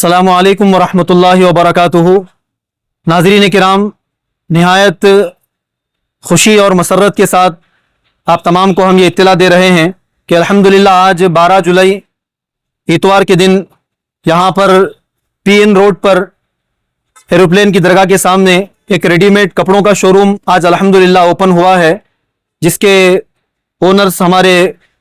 अस्सलामु अलैकुम वरहमतुल्लाहि वबरकातुहू। नाज़रीन किराम, नहायत खुशी और मसरत के साथ आप तमाम को हम ये इत्तला दे रहे हैं कि अल्हम्दुलिल्लाह आज 12 जुलाई इतवार के दिन यहाँ पर PN रोड पर एरोप्लेन की दरगाह के सामने एक रेडीमेड कपड़ों का शोरूम आज अल्हम्दुलिल्लाह ओपन हुआ है, जिसके ओनर्स हमारे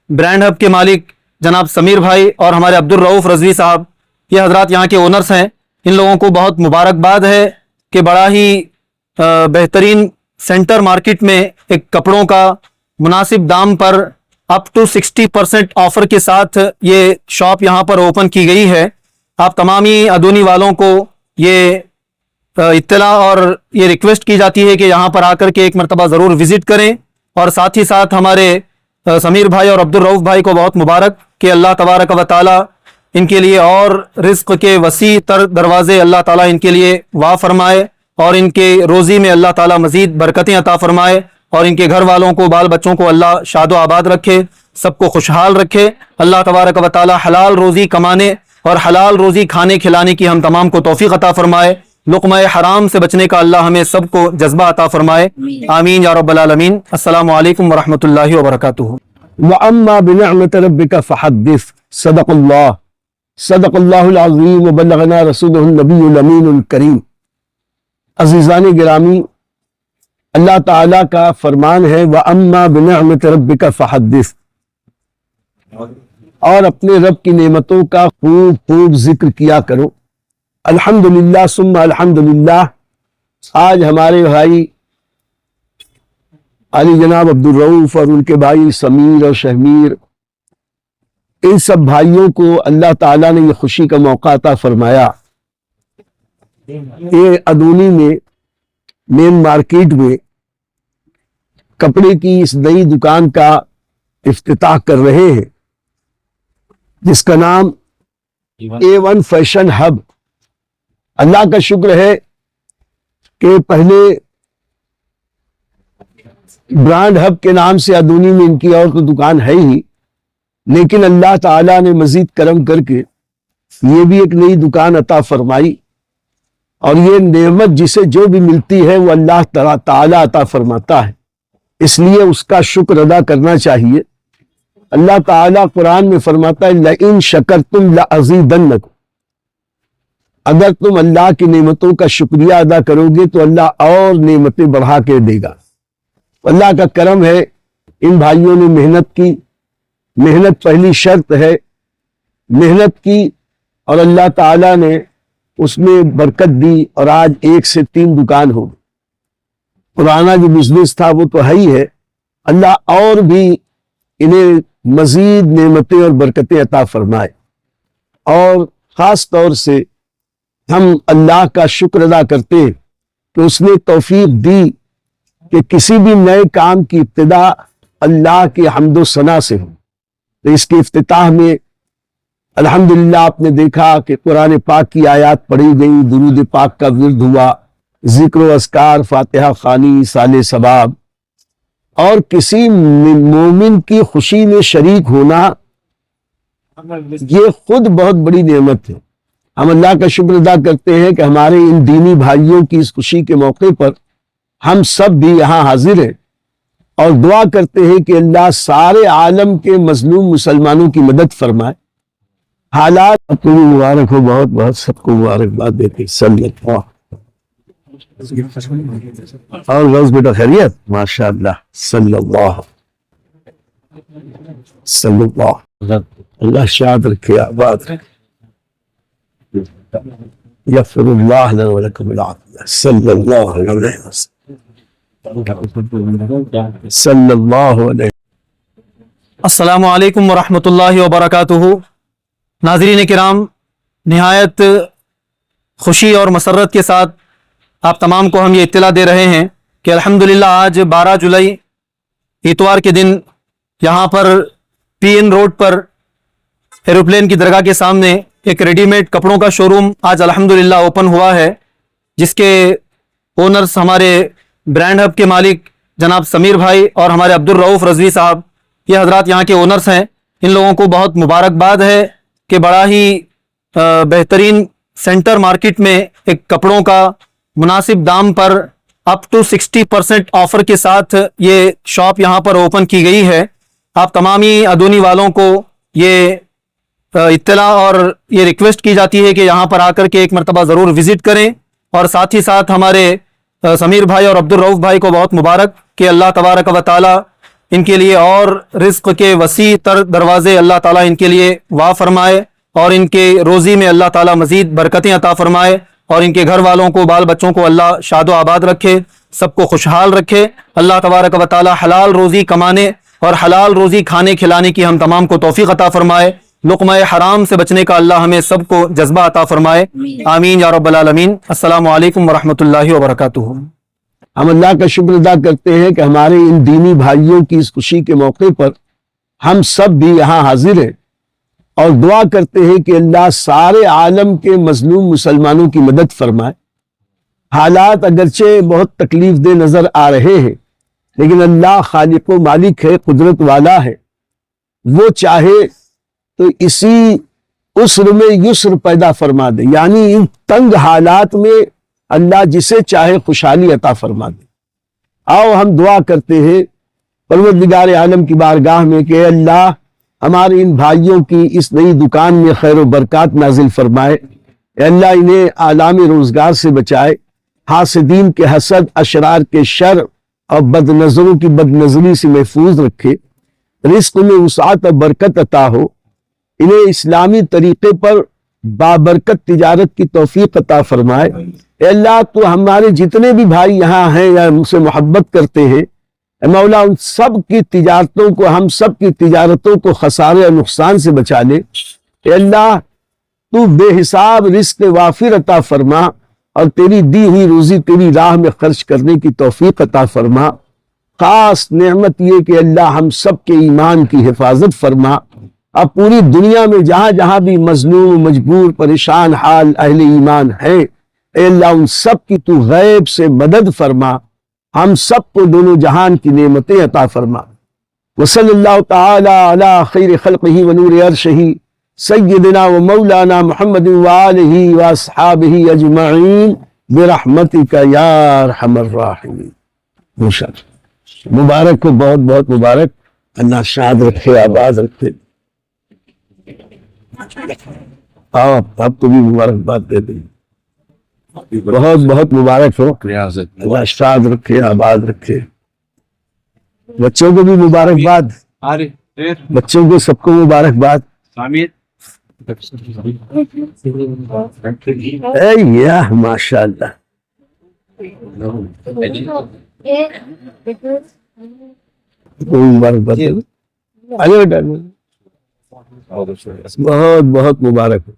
ब्रांड हब के मालिक जनाब समीर भाई और हमारे अब्दुल रऊफ रजवी साहब, ये हजरात यहाँ के ओनर्स हैं। इन लोगों को बहुत मुबारकबाद है कि बड़ा ही बेहतरीन सेंटर मार्केट में एक कपड़ों का मुनासिब दाम पर अप टू 60% ऑफर के साथ ये शॉप यहाँ पर ओपन की गई है। आप तमाम ही अदूनी वालों को ये इत्तला और ये रिक्वेस्ट की जाती है कि यहाँ पर आकर के एक मरतबा ज़रूर विज़िट करें, और साथ ही साथ हमारे समीर भाई और अब्दुल रऊफ भाई को बहुत मुबारक कि अल्लाह तबारक व ताला इनके लिए और रिज़्क़ के वसी तर दरवाज़े अल्लाह ताला इनके लिए वाह फरमाए और इनके रोज़ी में अल्लाह ताला मज़ीद बरकतें अता फरमाए और इनके घर वालों को, बाल बच्चों को अल्लाह शादो आबाद रखे, सबको खुशहाल रखे। अल्लाह तबारक व ताला हलाल रोज़ी कमाने और हलाल रोज़ी खाने खिलाने की हम तमाम को तौफीक अता फरमाए। लुक़्मा हराम से बचने का अल्लाह हमें सबको जज्बा अता फरमाए। आमीन या रब्बल आलमीन। अस्सलामु अलैकुम वरहमतुल्लाहि वबरकातुहू। व अम्मा बिनिअमति रब्बिका फहद्दिस। सदक़ल्लाह सदक़ल्लाहुल अज़ीम व बल्लगना रसूलुहुन नबियुल अमीनुल करीम। अज़ीज़ान गिरामी, अल्लाह ताला का फरमान है व अम्मा बिनिअमति रब्बिका फहद्दिस, और अपने रब की नेमतों का खूब खूब जिक्र किया करो। अल्हम्दुलिल्लाह सुम्मा अल्हम्दुलिल्लाह। आज हमारे भाई अली जनाब अब्दुल रऊफ और उनके भाई समीर और शहमीर, इन सब भाइयों को अल्लाह ताला ने ये खुशी का मौका अता फरमाया। ये अदूनी में मेन मार्केट में कपड़े की इस नई दुकान का इफ्तिताह कर रहे हैं, जिसका नाम A1 फैशन हब। अल्लाह का शुक्र है कि पहले ब्रांड हब के नाम से अदूनी में इनकी और तो दुकान है ही, लेकिन अल्लाह ताला ने मजीद करम करके ये भी एक नई दुकान अता फरमाई, और ये नेमत जिसे जो भी मिलती है वो अल्लाह ताला अता फरमाता है, इसलिए उसका शुक्र अदा करना चाहिए। अल्लाह ताला कुरान में फरमाता है लइन शकरतुम लअज़ीदन्नकुम, अगर तुम अल्लाह की नेमतों का शुक्रिया अदा करोगे तो अल्लाह और नेमतें बढ़ा के देगा। अल्लाह का करम है, इन भाइयों ने मेहनत की, मेहनत पहली शर्त है, मेहनत की और अल्लाह ताला ने उसमें बरकत दी, और आज 1 से 3 दुकान हो गई। पुराना जो बिजनेस था वो तो है ही है, अल्लाह और भी इन्हें मजीद नेमतें और बरकतें अता फरमाए। और खास तौर से हम अल्लाह का शुक्र अदा करते हैं कि उसने तौफीक दी कि किसी भी नए काम की इब्तिदा अल्लाह की हम्दो सना से हो। तो इसके इफ्तिताह में अल्हम्दुलिल्लाह आपने देखा कि कुरान पाक की आयत पढ़ी गई, दुरूद पाक का विर्द हुआ, जिक्र अस्कार, फातिहा खानी, साले सबाब, और किसी मोमिन की खुशी में शरीक होना ये खुद बहुत बड़ी नेमत है। हम अल्लाह का शुक्र अदा करते हैं कि हमारे इन दीनी भाइयों की इस खुशी के मौके पर हम सब भी यहाँ हाजिर हैं, और दुआ करते हैं कि अल्लाह सारे आलम के मजलूम मुसलमानों की मदद फरमाए। हालात आपको मुबारक हो, बहुत बहुत सबको मुबारकबाद देते। सल्लल्लाहु और रोज बेटा खैरियत, माशाअल्लाह। सल्लल्लाहु सल्लल्लाहु। अल्लाह शाद रखे, आबाद रखे। यग़फ़िरुल्लाह लना व लकुम बिल आफ़िया। सल्लल्लाहु अलैहि वसल्लम। सल्लल्लाहु अलैहि। अस्सलामु अलैकुम वरहमतुल्लाहि वबरकातुहू। नाज़रीन किराम, नहायत खुशी और मसरत के साथ आप तमाम को हम ये इत्तला दे रहे हैं कि अल्हम्दुलिल्लाह आज 12 जुलाई इतवार के दिन यहाँ पर PN रोड पर एरोप्लेन की दरगाह के सामने एक रेडीमेड कपड़ों का शोरूम आज अल्हम्दुलिल्लाह ओपन हुआ है, जिसके ओनर्स हमारे ब्रांड हब के मालिक जनाब समीर भाई और हमारे अब्दुल रऊफ रजवी साहब, ये हजरात यहाँ के ओनर्स हैं। इन लोगों को बहुत मुबारकबाद है कि बड़ा ही बेहतरीन सेंटर मार्केट में एक कपड़ों का मुनासिब दाम पर अप टू 60% ऑफर के साथ ये शॉप यहाँ पर ओपन की गई है। आप तमाम ही अदूनी वालों को ये इत्तला और ये रिक्वेस्ट की जाती है कि यहाँ पर आकर के एक मरतबा ज़रूर विज़िट करें। और साथ ही साथ हमारे समीर भाई और अब्दुल रऊफ़ भाई को बहुत मुबारक कि अल्लाह तबारक व ताला इनके लिए और रिज़्क़ के वसी तर दरवाज़े अल्लाह ताला इनके लिए वाह फरमाए और इनके रोज़ी में अल्लाह ताला मज़ीद बरकतें अता फरमाए और इनके घर वालों को बाल बच्चों को अल्लाह शादो आबाद रखे, सबको खुशहाल रखे। अल्लाह तबारक व ताला हलाल रोज़ी कमाने और हलाल रोज़ी खाने खिलाने की हम तमाम को तौफीक अता फरमाए। लुक़्मा हराम से बचने का अल्लाह हमें सबको जज्बा अता फरमाए। आमीन या रब्बल आलमीन। अस्सलामु अलैकुम व रहमतुल्लाहि व बरकातुहू। हम अल्लाह का शुक्र अदा करते हैं कि हमारे इन दीनी भाइयों की इस खुशी के मौके पर हम सब भी यहाँ हाजिर हैं और दुआ करते हैं कि अल्लाह सारे आलम के मजलूम मुसलमानों की मदद फरमाए। हालात अगरचे बहुत तकलीफ दे नजर आ रहे हैं, लेकिन अल्लाह खालिक व मालिक है, कुदरत वाला है। वो चाहे तो इसी उसर में युस्र पैदा फरमा दे, यानी इन तंग हालात में अल्लाह जिसे चाहे खुशहाली अता फरमा दे। आओ हम दुआ करते हैं परवरदिगार आलम की बारगाह में कि अल्लाह हमारे इन भाइयों की इस नई दुकान में खैर व बरकत नाजिल फरमाए। अल्लाह इन्हें आलामी रोजगार से बचाए, हासिदीन के हसद, अशरार के शर और बदनजरों की बदनजरी से महफूज रखे। रिस्क में वसाअत और बरकत अता हो। इन्हें इस्लामी तरीके पर बाबरकत तिजारत की तौफीक अता फरमाए। अल्लाह तो हमारे जितने भी भाई यहाँ हैं या उनसे मोहब्बत करते हैं, मौला उन सब की तिजारतों को, हम सब की तिजारतों को खसारे और नुकसान से बचा ले। अल्लाह तू बेहिसाब रिस्क वाफिर अता फरमा और तेरी दी हुई रोजी तेरी राह में खर्च करने की तौफीक अता फरमा। खास नेमत ये कि अल्लाह हम सब के ईमान की हिफाजत फरमा। अब पूरी दुनिया में जहां जहां भी मजलूम, मजबूर, परेशान हाल अहले ईमान है, अल्लाह उन सब की तू गैब से मदद फरमा। हम सबको दोनों जहान की नेमतें अता फरमा। वसल्लल्लाहु तआला अला खैर खल्क़िही व नूर अर्शिही सय्यिदना व मौलाना मुहम्मद व आलिही व अस्हाबिही अजमईन बिरहमतिका या अरहमर राहिमीन। माशाअल्लाह, मुबारक हो, बहुत बहुत मुबारक। अल्लाह शाद रखे, आबाद रखे। आओ आपको भी मुबारकबाद दे दें। बहुत बहुत मुबारक हो, अल्लाह शाद रखे, आबाद रखे। बच्चों को भी मुबारकबाद, बच्चों को सबको मुबारकबाद। या माशाअल्लाह, मुबारकबाद। अरे बेटा बहुत बहुत मुबारक हो।